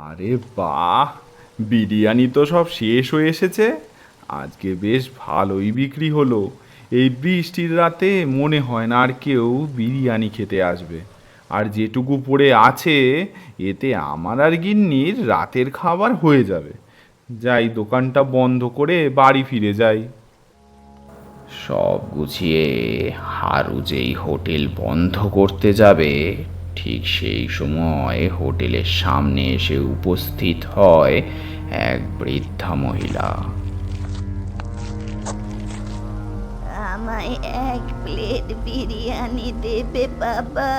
আরে বাহ, বিরিয়ানি তো সব শেষ হয়ে এসেছে। আজকে বেশ ভালোই বিক্রি হলো। এই বৃষ্টির রাতে মনে হয় না আর কেউ বিরিয়ানি খেতে আসবে। আর যেটুকু পড়ে আছে এতে আমার আর গিন্নির রাতের খাবার হয়ে যাবে। যাই, দোকানটা বন্ধ করে বাড়ি ফিরে যাই। সব গুছিয়ে হারু যেই হোটেল বন্ধ করতে যাবে, ঠিক সেই সময় হোটেলের সামনে এসে উপস্থিত হয় এক বৃদ্ধা মহিলা। আমায় এক প্লেট বিরিয়ানি দেবে বাবা,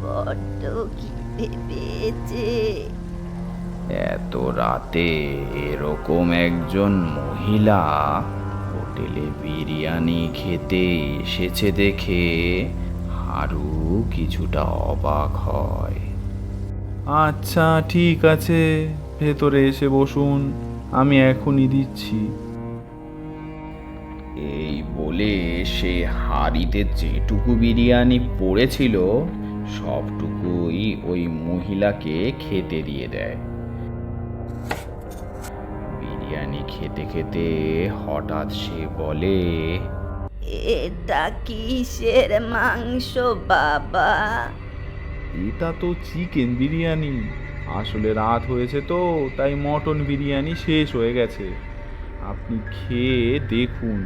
বড্ড খিদে পেয়েছে। এত রাতে এরকম একজন মহিলা হোটেলে বিরিয়ানি খেতে এসেছে দেখে হারু কিছুটা অবাক হয়। আচ্ছা, ঠিক আছে, ভেতরে এসে বসুন, আমি এখনই দিচ্ছি। এই বলে সে হাঁড়িতে যেটুকু বিরিয়ানি পড়েছিল সবটুকুই ওই মহিলাকে খেতে দিয়ে দেয়। বিরিয়ানি খেতে খেতে হঠাৎ সে বলে, এটা কিসের মাংস বাবা? এটা তো চিকেন বিরিয়ানি। আসলে রাত হয়েছে তো, তাই মটন বিরিয়ানি শেষ হয়ে গেছে। আপনি খেয়ে দেখুন,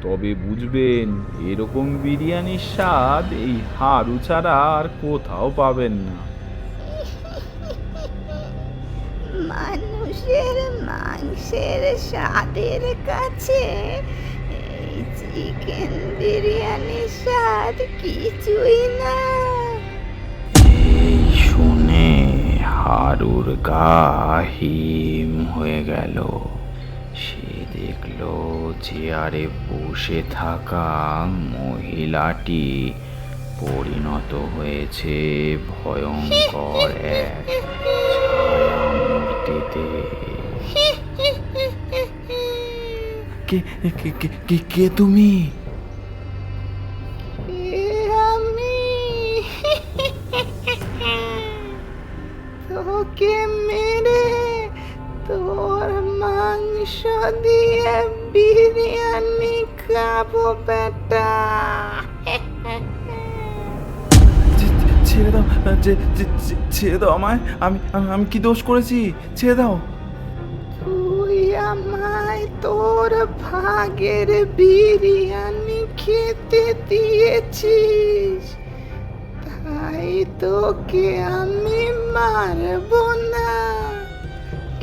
তবে বুঝবেন এরকম বিরিয়ানির স্বাদ এই হাড়ু ছাড়া আর কোথাও পাবেন না। মানুষের মাংসের স্বাদের কাছে এই চিকেন বিরিয়ানির স্বাদ কিছুই না। এই শুনে হারুর গা হিম হয়ে গেল। সে দেখলো চেয়ারে বসে থাকা মহিলাটি পরিণত হয়েছে ভয়ঙ্কর এক ছায়া মূর্তিতে। কে কে কে কে কে তুমি? আমি তোকে মেরে তোর মাংস দিয়ে বিরিয়ানি খাবো বেটা। ছেড়ে দাও, ছেড়ে দাও আমায়। আমি আমি আমি কি দোষ করেছি? ছেড়ে দাও। তুই আমায় তোর ভাগের বিরিয়ানি খেতে দিয়েছিস, তাই তোকে আমি মারবো না।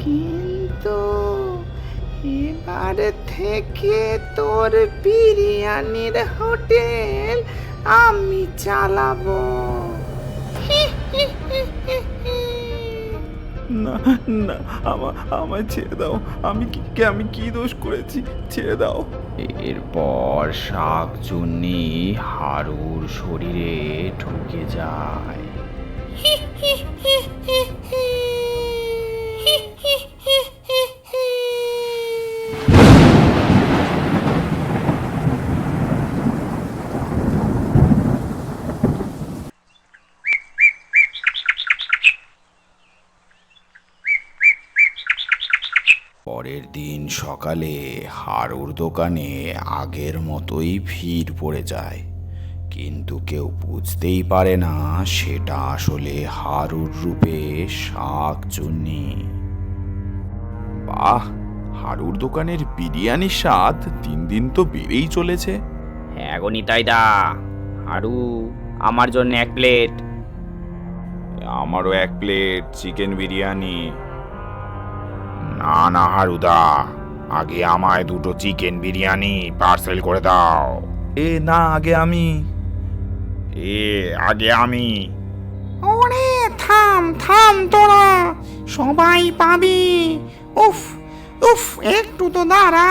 কিন্তু এবার থেকে তোর বিরিয়ানির হোটেল আমি চালাবো। না, না, আমায় ছেড়ে দাও। আমি কি দোষ করেছি? ছেড়ে দাও। এরপর শাকচুন্নি হারুর শরীরে ঢুকে যায়। পরের দিন সকালে হারুর দোকানে আগের মতোই ভিড় পড়ে যায়, কিন্তু কেউ বুঝতেই পারে না সেটা আসলে হারুর রূপে শাকচুন্নি। বাহ, হাড়ুর দোকানের বিরিয়ানির স্বাদ দিন দিন তো বেড়েই চলেছে। হ্যাঁ গো নিতাইদা, আরু আমার জন্য এক প্লেট। আমারও এক প্লেট চিকেন বিরিয়ানি। না না হারুদা, আগে আমায় দুটো চিকেন বিরিয়ানি পার্সেল করে দাও। না, আগে আমি। আগে আমি। ওরে থাম থাম তোরা, সবাই পাবি। উফ উফ, একটু তো দাঁড়া।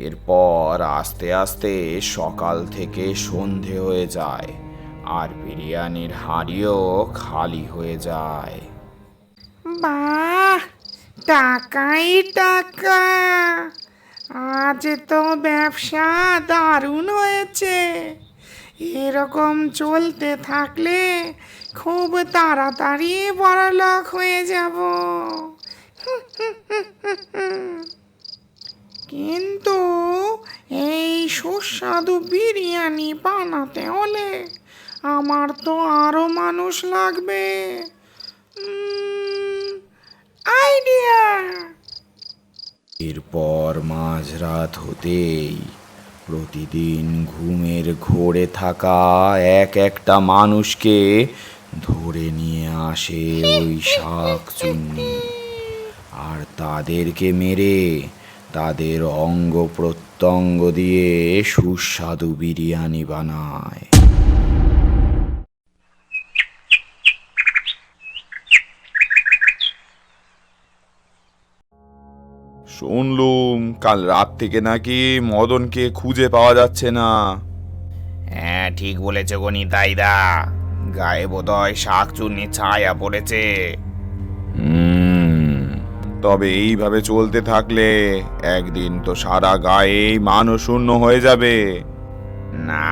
এরপর আস্তে আস্তে সকাল থেকে সন্ধে হয়ে যায় আর বিরিয়ানির হাঁড়িও খালি হয়ে যায়। বাহ, টাকাই টাকা। আজ তো ব্যবসা দারুণ হয়েছে। এরকম চলতে থাকলে খুব তাড়াতাড়ি বড়লোক হয়ে যাব। কিন্তু এই সুস্বাদু বিরিয়ানি বানাতে হলে আমার তো আরো মানুষ লাগবে। আইডিয়া! এরপর মাঝরাত হতেই প্রতিদিন ঘুমের ঘোরে থাকা একটা মানুষকে ধরে নিয়ে আসে ওই শাকচুন্নি, আর তাদেরকে মেরে তাদের অঙ্গ প্রত্যঙ্গ দিয়ে সুস্বাদু বিরিয়ানি বানায়। শুনলুম কাল রাত থেকে নাকি মদনকে খুঁজে পাওয়া যাচ্ছে না। হ্যাঁ, ঠিক বলেছে গো নিতাইদা, গায়ে বোধহয় শাকচুন্নি ছায়া পড়েছে। তবে এইভাবে চলতে থাকলে একদিন তো সারা গায়েই মানুষ শূন্য হয়ে যাবে। না,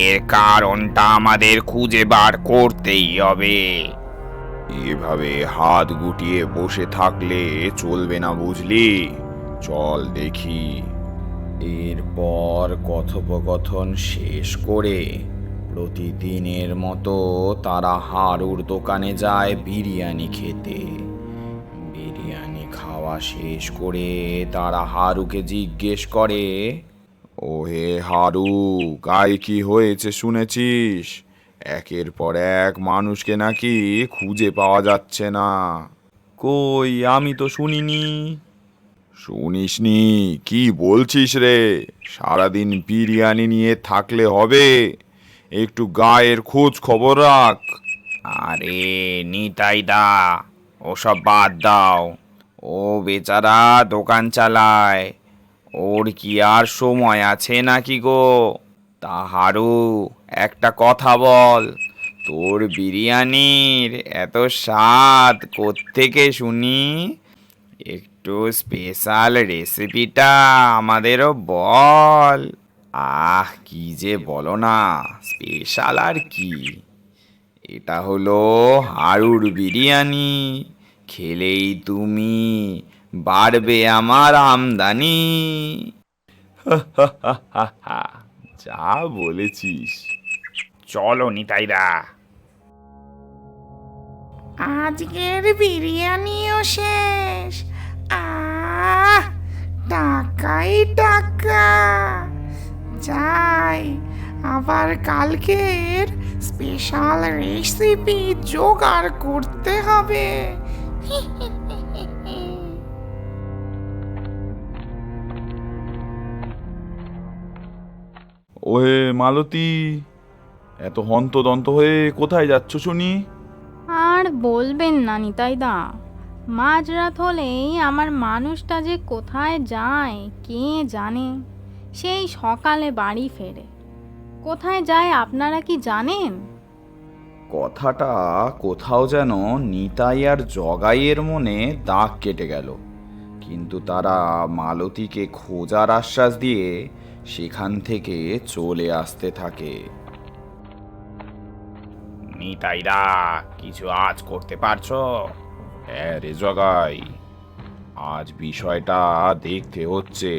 এর কারণটা আমাদের খুঁজে বার করতেই হবে। এভাবে হাত গুটিয়ে বসে থাকলে চলবে না, বুঝলি? চল দেখি। এরপর কথোপকথন শেষ করে প্রতিদিনের মতো তারা হারুর দোকানে যায় বিরিয়ানি খেতে। বিরিয়ানি খাওয়া শেষ করে তারা হারুকে জিজ্ঞেস করে, ও হে হারু, গায়ে কি হয়েছে শুনেছিস? একের পর এক মানুষকে নাকি খুঁজে পাওয়া যাচ্ছে না। কই, আমি তো শুনিনি। শুনিসনি? কি বলছিস রে? সারাদিন বিরিয়ানি নিয়ে থাকলে হবে? একটু গায়ের খোঁজ খবর রাখ। আরে নিতাইদা, ওসব বাদ দাও। ও বেচারা দোকান চালায়, ওর কি আর সময় আছে নাকি গো? তা হারু, একটা কথা বল, তোর বিরিয়ানির এত স্বাদ কোত্থেকে শুনি? একটু স্পেশাল রেসিপিটা আমাদেরও বল। আহ, কি যে বলো না, স্পেশাল আর কি, এটা হলো হারুর বিরিয়ানি। খেলেই তুমি বাড়বে আমার আমদানি। যা বলেছিস। চলো নিতাইদা। আজকের বিরিয়ানিও শেষ। টাকাই টাকা। যাই, আবার কালকের স্পেশাল রেসিপি জোগাড় করতে হবে। ওহে মালতী, এত হন্তদন্ত হয়ে কোথায় যাচ্ছ শুনি? আর বলবেন না নিতাইদা, মাঝরাত হলেই আমার মানুষটা যে কোথায় যায় কে জানে। সেই সকালে বাড়ি ফেরে। কোথায় যায় আপনারা কি জানেন? কথাটা কোথাও যেন নিতাই আর জগাইয়ের মনে দাগ কেটে গেল, কিন্তু তারা মালতীকে খোঁজার আশ্বাস দিয়ে সেখান থেকে চলে আসতে থাকে। নিতাইদা, কিছু আজ করতে পারছো? হ্যাঁ রে জগাই, আজ বিষয়টা দেখতে হচ্ছে।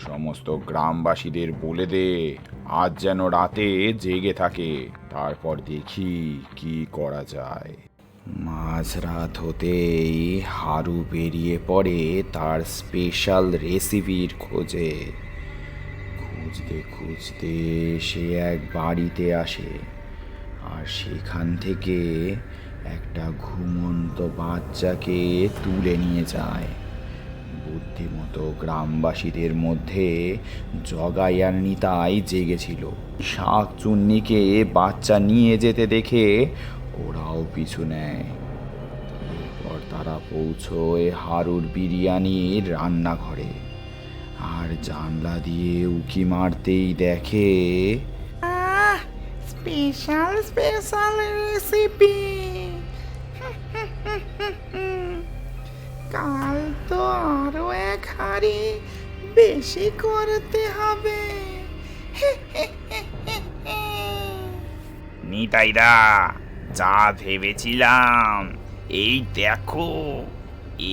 সমস্ত গ্রামবাসীদের বলে দে আজ যেন রাতে জেগে থাকে, তারপর দেখি কি করা যায়। মাঝরাত হতেই হারু বেরিয়ে পড়ে তার স্পেশাল রেসিপির খোঁজে। খুঁজতে খুঁজতে সে এক বাড়িতে আসে, আর সেখান থেকে একটা ঘুমন্ত বাচ্চাকে তুলে নিয়ে যায়। বুদ্ধিমতো গ্রামবাসীদের মধ্যে জগাই আর নিতাই জেগেছিল। শাকচুন্নিকে বাচ্চা নিয়ে যেতে দেখে ওরাও পিছু নেয়। এরপর তারা পৌঁছয় হারুর বিরিয়ানির রান্নাঘরে, আর জানলা দিয়ে উকি মারতেই দেখে স্পেশাল স্পেশাল রেসিপি। কাল তো আরো এক হাঁড়ি বেশি করতে হবে। নিতাইদা, যা ভেবেছিলাম এই দেখো,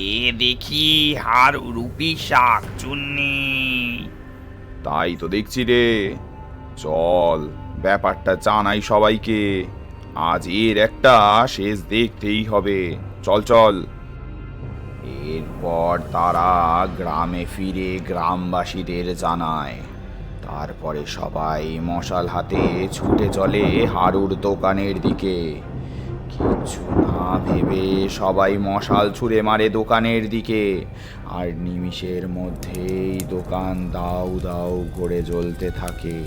এ দেখি হার রূপী শাক চুন্নি। তাই তো দেখছি রে। চল, ব্যাপারটা জানাই সবাইকে। আজ এর একটা শেষ দেখতেই হবে। চল চল। এরপর তারা গ্রামে ফিরে গ্রামবাসীদের জানায়। তারপরে সবাই মশাল হাতে ছুটে চলে হারুর দোকানের দিকে। কিছু না ভেবে সবাই মশাল ছুঁড়ে মারে দোকানের দিকে, আর নিমিষের মধ্যেই দোকান দাউ দাউ করে জ্বলতে থাকে।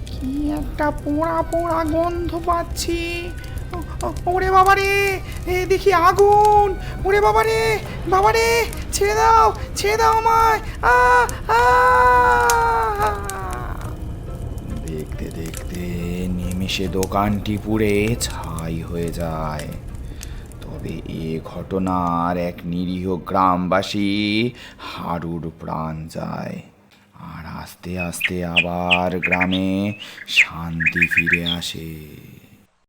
কি একটা পোড়া পোড়া গন্ধ পাচ্ছি। ওরে বাবারে, এ দেখি আগুন। ওরে বাবারে, বাবারে, ছেড়ে দাও আমায়। আ আ দেখতে দেখতে নিমিষে দোকানটি পুড়ে ছাই হয়ে যায়। তবে এ ঘটনার এক নিরীহ গ্রামবাসী হারুর প্রাণ যায়, আর আস্তে আস্তে আবার গ্রামে শান্তি ফিরে আসে।